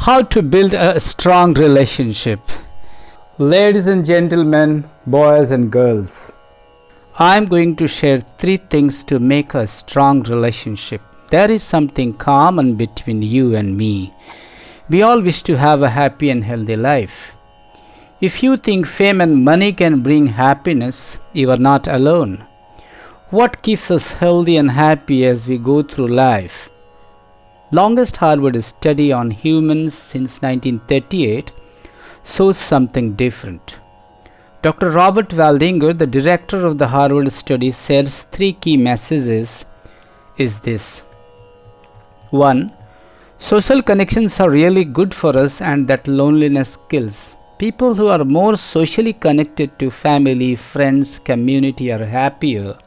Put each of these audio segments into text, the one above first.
How to build a strong relationship. Ladies and gentlemen, boys and girls, I am going to share 3 things to make a strong relationship. There is something common between you and me. We all wish to have a happy and healthy life. If you think fame and money can bring happiness, you are not alone. What keeps us healthy and happy as we go through life? Longest Harvard study on humans since 1938 shows something different. Dr. Robert Waldinger, the director of the Harvard study, shares 3 key messages is this. 1. Social connections are really good for us and that loneliness kills. People who are more socially connected to family, friends, community are happier.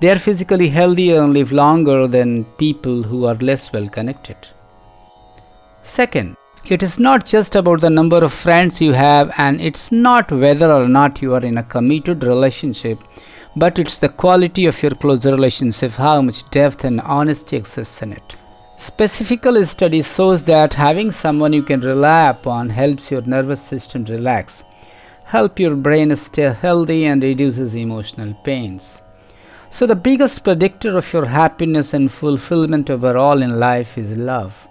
They are physically healthier and live longer than people who are less well connected. Second, it is not just about the number of friends you have, and it's not whether or not you are in a committed relationship, but it's the quality of your close relationship, how much depth and honesty exists in it. Specifically, study shows that having someone you can rely upon helps your nervous system relax, help your brain stay healthy, and reduces emotional pains. So the biggest predictor of your happiness and fulfillment overall in life is love.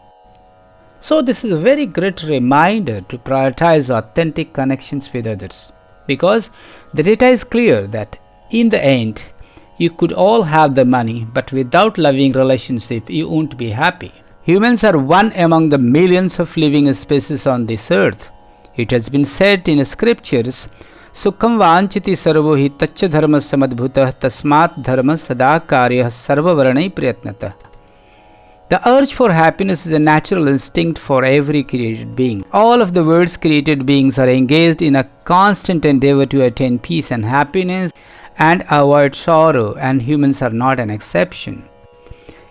So this is a very great reminder to prioritize authentic connections with others, because the data is clear that in the end, you could all have the money, but without loving relationship, you won't be happy. Humans are one among the millions of living species on this earth. It has been said in scriptures, Sukham vanchiti sarvo hi taccha dharma samadbhutah tasmat dharma sada karyah sarva varanai priyatnatah. The urge for happiness is a natural instinct for every created being. All of the world's created beings are engaged in a constant endeavor to attain peace and happiness and avoid sorrow, and humans are not an exception.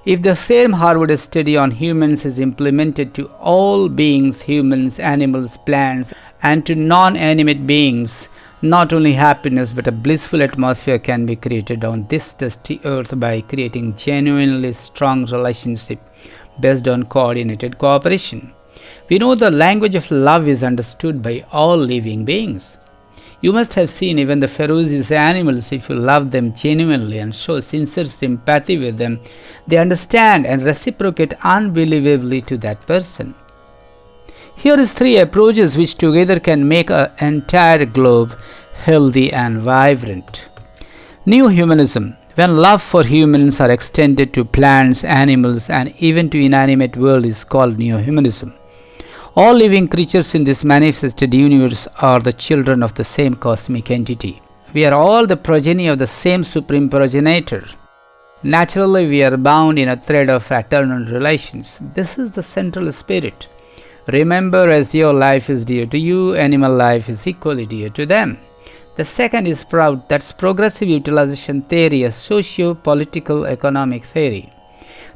If the same Harvard study on humans is implemented to all beings, humans, animals, plants, and to non-animate beings, not only happiness but a blissful atmosphere can be created on this dusty earth by creating genuinely strong relationships based on coordinated cooperation. We know the language of love is understood by all living beings. You must have seen even the ferocious animals. If you love them genuinely and show sincere sympathy with them, they understand and reciprocate unbelievably to that person. Here is 3 approaches which together can make an entire globe healthy and vibrant. New humanism. When love for humans are extended to plants, animals, and even to inanimate world is called new humanism. All living creatures in this manifested universe are the children of the same cosmic entity. We are all the progeny of the same supreme progenitor. Naturally, we are bound in a thread of fraternal relations. This is the central spirit. Remember, as your life is dear to you, animal life is equally dear to them. The second is that's progressive utilization theory, a socio-political economic theory.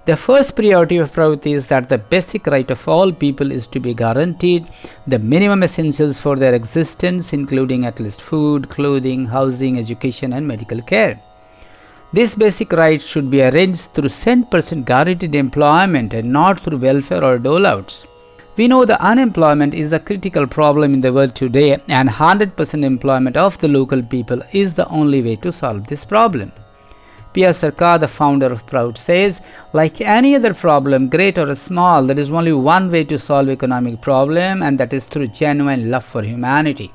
The first priority of Prout is that the basic right of all people is to be guaranteed the minimum essentials for their existence, including at least food, clothing, housing, education, and medical care. These basic rights should be arranged through 100% guaranteed employment and not through welfare or dole-outs. We know the unemployment is a critical problem in the world today, and 100% employment of the local people is the only way to solve this problem. P.R. Sarkar, the founder of Prout, says, like any other problem, great or small, there is only one way to solve economic problem, and that is through genuine love for humanity.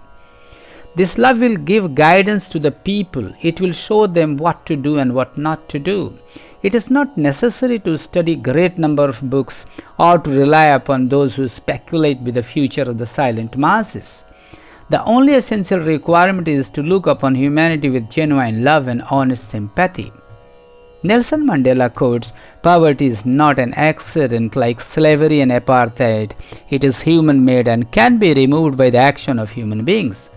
This love will give guidance to the people. It will show them what to do and what not to do. It is not necessary to study great number of books or to rely upon those who speculate with the future of the silent masses. The only essential requirement is to look upon humanity with genuine love and honest sympathy. Nelson Mandela quotes, "Poverty is not an accident like slavery and apartheid. It is human-made and can be removed by the action of human beings."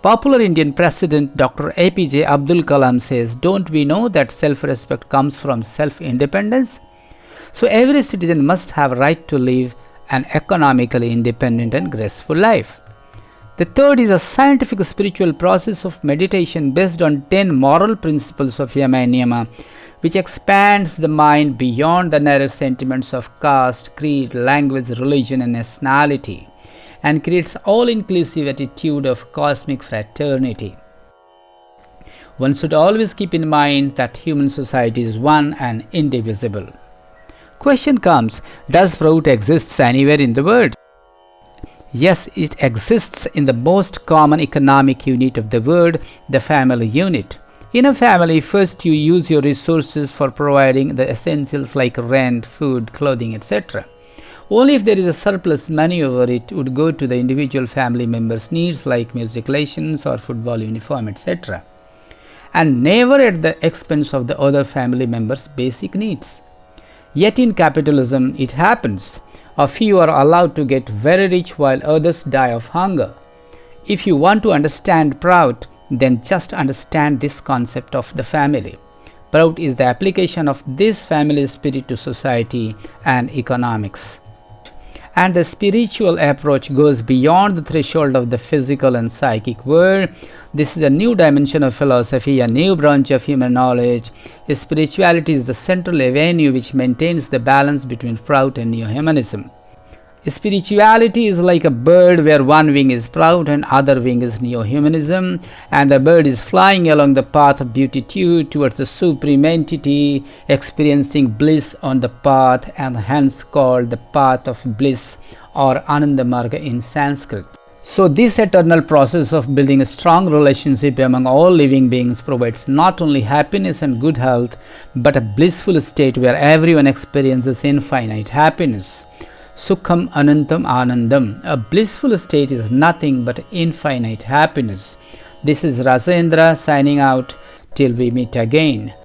Popular Indian President Dr. APJ Abdul Kalam says, "Don't we know that self-respect comes from self-independence? So every citizen must have a right to live an economically independent and graceful life." The third is a scientific spiritual process of meditation based on 10 moral principles of Yama and Niyama, which expands the mind beyond the narrow sentiments of caste, creed, language, religion, and nationality, and creates all-inclusive attitude of cosmic fraternity. One should always keep in mind that human society is one and indivisible. Question comes, does fruit exist anywhere in the world? Yes, it exists in the most common economic unit of the world, the family unit. In a family, first you use your resources for providing the essentials like rent, food, clothing, etc. Only if there is a surplus money over it would go to the individual family members' needs like music lessons or football uniform, etc. And never at the expense of the other family members' basic needs. Yet in capitalism, it happens. A few are allowed to get very rich while others die of hunger. If you want to understand Prout, then just understand this concept of the family. Prout is the application of this family spirit to society and economics. And the spiritual approach goes beyond the threshold of the physical and psychic world. This is a new dimension of philosophy, a new branch of human knowledge. Spirituality is the central avenue which maintains the balance between Prout and neo-humanism. Spirituality is like a bird where one wing is Prout and other wing is neo-humanism, and the bird is flying along the path of beatitude towards the supreme entity, experiencing bliss on the path, and hence called the path of bliss or Anandamarga in Sanskrit. So this eternal process of building a strong relationship among all living beings provides not only happiness and good health, but a blissful state where everyone experiences infinite happiness. Sukham Anantam Anandam. A blissful state is nothing but infinite happiness. This is Rajendra signing out till we meet again.